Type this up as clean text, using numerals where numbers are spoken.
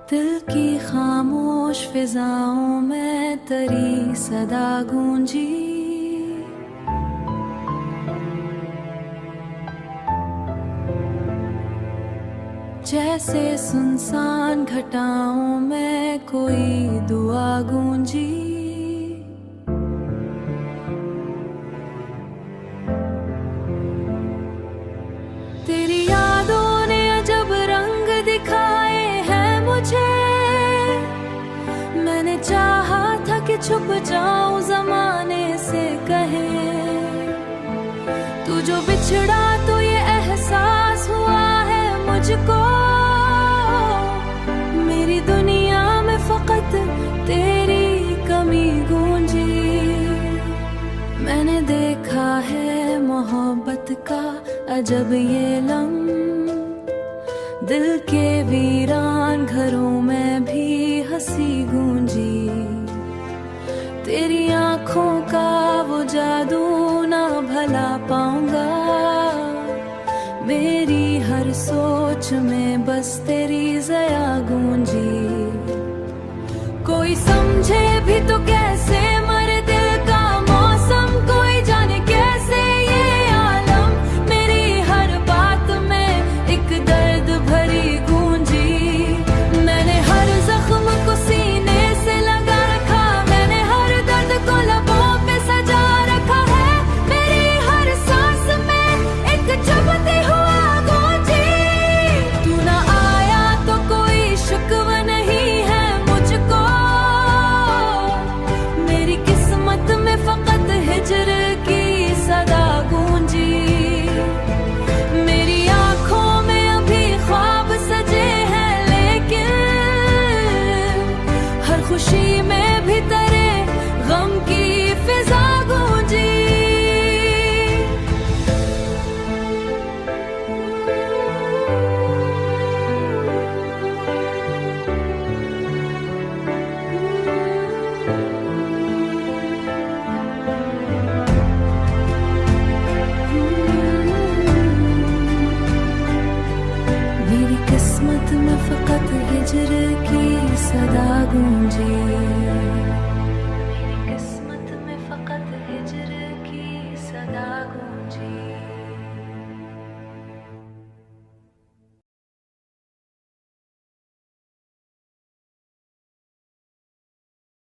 दिल की खामोश फिजाओं में तेरी सदा गूंजी, जैसे सुनसान घटाओं में कोई दुआ गूंजी। तेरी यादों ने अजब रंग दिखाए हैं मुझे, मैंने चाहा था कि छुप जाऊं जमाने से कहे, तू जो बिछड़ा तो ये एहसास हुआ है मुझको, मेरी दुनिया में फकत तेरी कमी गूंजी। मैंने देखा है मोहब्बत का अजब ये लम्हा, दिल के वीरान घरों में भी हंसी गूंजी। तेरी आंखों का वो जादू ना भला पाऊंगा, मेरी हर सोच में बस तेरी ज़या गूंजी। कोई समझे भी तो कैसे मरे दिल का मौसम, कोई जाने कैसे ये आलम, मेरी हर बात में एक दर्द भरी गूंजी। मैंने हर जख्म को सीने से लगा रखा, मैंने हर दर्द को लबों पे सजा रखा है, मेरी हर सांस में एक चुभती हुआ गूंजी। तू ना आया तो कोई शिकवा नहीं है मुझको, मेरी किस्मत में फकत हिजर की सदा गूंजी। मेरी आंखों में अभी ख्वाब सजे हैं, लेकिन हर खुशी में भी